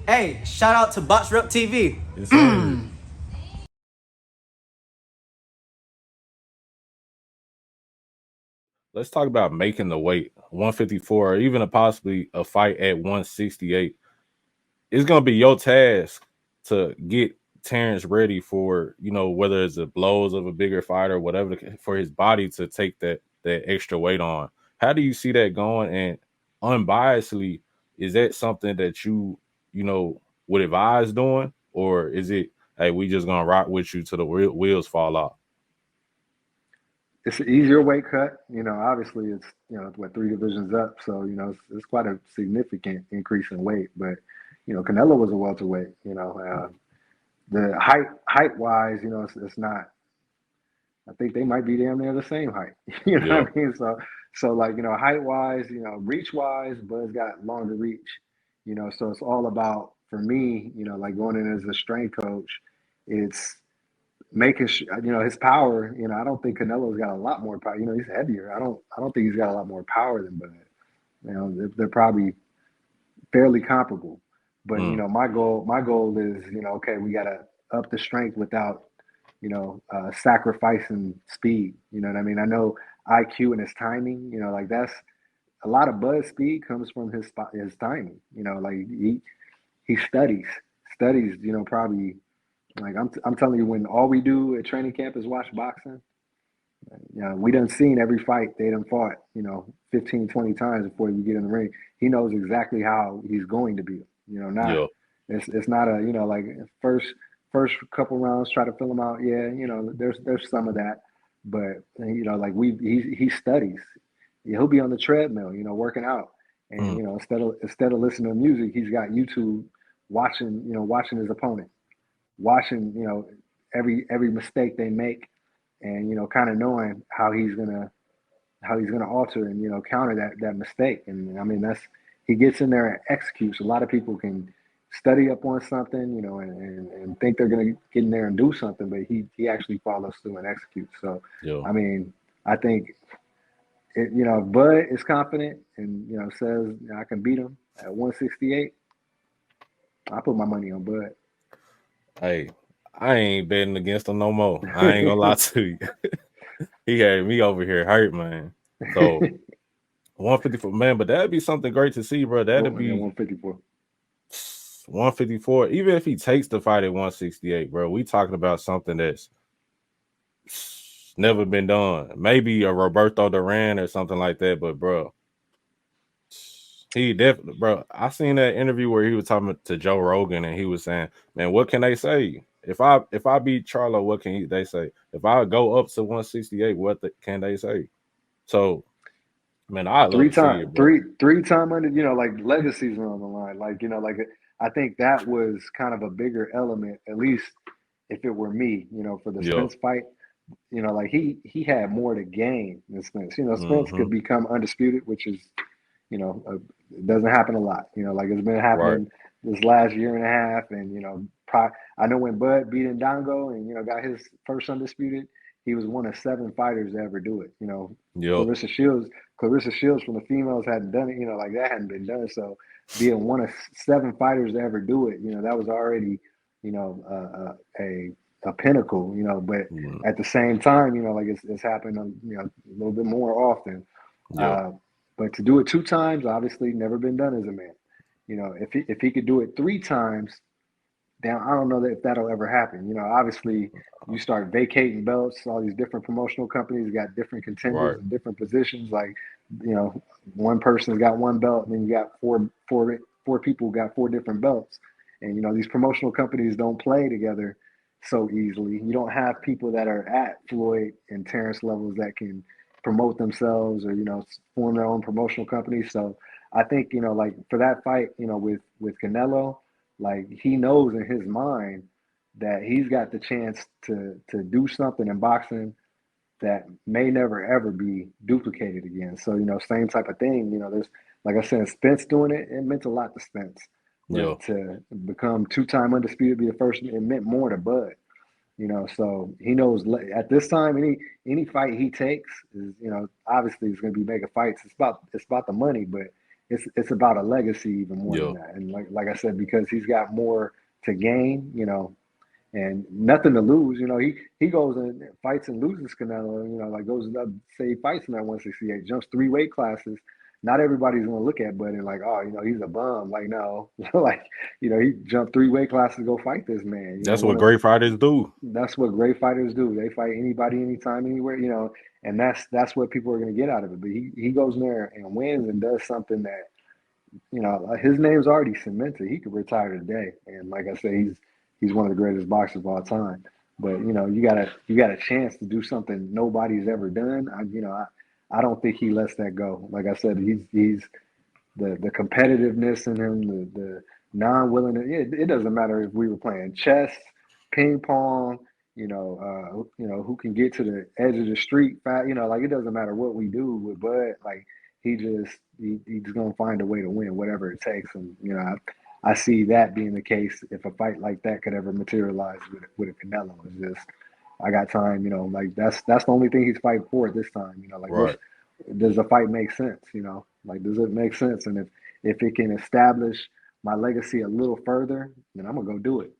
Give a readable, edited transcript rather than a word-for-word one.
Hey, shout out to Box Rep TV. Yes, sir. Let's talk about making the weight 154 or even possibly a fight at 168. It's gonna be your task to get Terence ready for, whether it's the blows of a bigger fighter or whatever, for his body to take that extra weight on. How do you see that going? And unbiasedly, is that something that you know would advise doing, or is it, hey, we just gonna rock with you till the wheels fall off? It's an easier weight cut. Obviously it's what, three divisions up, so it's quite a significant increase in weight. But Canelo was a welterweight. The height wise, it's not. I think they might be damn near the same height. You know Yeah, what I mean? So like height wise, reach wise, Bud's got longer reach. So it's all about, for me, like going in as a strength coach, it's making sure, his power. I don't think Canelo's got a lot more power. He's heavier. I don't think he's got a lot more power than Bud. They're probably fairly comparable. But mm, my goal is, okay, we gotta up the strength without sacrificing speed. You know what I mean? I know IQ and his timing. Like that's a lot of Bud's speed comes from his timing. Like he studies. Probably, like I'm telling you, when all we do at training camp is watch boxing. We done seen every fight they done fought, 15, 20 times before we get in the ring. He knows exactly how he's going to beat him. Not yeah, it's not a, like first couple rounds try to fill him out. Yeah, there's some of that, but like he studies. He'll be on the treadmill, working out, and mm, instead of listening to music, he's got YouTube watching his opponent, watching every mistake they make, and kind of knowing how he's gonna alter and counter that mistake. And I mean, that's, he gets in there and executes. A lot of people can study up on something, and think they're gonna get in there and do something, but he actually follows through and executes. So yeah. I mean, I think if Bud is confident and says, I can beat him at 168, I put my money on Bud. Hey, I ain't betting against him no more. I ain't gonna lie to you. He had me over here hurt, man. So 154, man, but that'd be something great to see, bro. That'd Well, yeah, be 154. 154. Even if he takes the fight at 168, bro, we talking about something that's never been done. Maybe a Roberto Duran or something like that, but bro, he definitely, bro. I seen that interview where he was talking to Joe Rogan and he was saying, "Man, what can they say? If I beat Charlo, what can they say? If I go up to 168, can they say?" So, man, I love three to see time it, bro. three three time under, like legacies are on the line, like like I think that was kind of a bigger element, at least if it were me, for the Yeah. Spence fight. Like he had more to gain than Spence. Spence Mm-hmm. could become undisputed, which is, it doesn't happen a lot. Like it's been Right. happening this last year and a half. And I know when Bud beat Ndongo and got his first undisputed, he was one of seven fighters to ever do it. Yep. Clarissa Shields, Clarissa Shields from the females hadn't done it. Like that hadn't been done. So being one of seven fighters to ever do it, that was already, a pinnacle. But Mm, at the same time, like it's happened, a little bit more often. yep. Uh, but to do it two times, obviously, never been done as a man. If he could do it three times, now I don't know if that'll ever happen. Obviously, you start vacating belts. All these different promotional companies got different contenders Right. in different positions. Like, one person's got one belt, and then you got four people who got four different belts. And these promotional companies don't play together so easily. You don't have people that are at Floyd and Terence levels that can promote themselves or form their own promotional companies. So I think like for that fight, with Canelo, like he knows in his mind that he's got the chance to do something in boxing that may never ever be duplicated again. So same type of thing. There's, like I said, Spence doing it. It meant a lot to Spence, Yeah. but to become two-time undisputed, be the first, it meant more to Bud. So he knows at this time any fight he takes is, obviously it's going to be mega fights. It's about the money, but it's about a legacy even more than Yeah, that. And like I said, because he's got more to gain, and nothing to lose. He goes and fights and loses Canelo. Like goes up, say he fights in that 168, jumps 3 weight classes. Not everybody's gonna look at Buddy like, oh, he's a bum. Like no, like he jumped 3 weight classes to go fight this man. that's what One of great fighters do. That's what great fighters do. They fight anybody, anytime, anywhere. And that's what people are gonna get out of it. But he goes in there and wins and does something that his name's already cemented. He could retire today, and like I said, he's one of the greatest boxers of all time. But you got a chance to do something nobody's ever done. I don't think he lets that go. Like I said, he's the competitiveness in him, the non-willingness. It doesn't matter if we were playing chess, ping pong. Who can get to the edge of the street. Like it doesn't matter what we do with Bud. Like he's gonna find a way to win, whatever it takes. And I see that being the case if a fight like that could ever materialize with a Canelo. It's just I got time. Like that's the only thing he's fighting for at this time. Like Right. does the fight make sense? Like does it make sense? And if it can establish my legacy a little further, then I'm gonna go do it.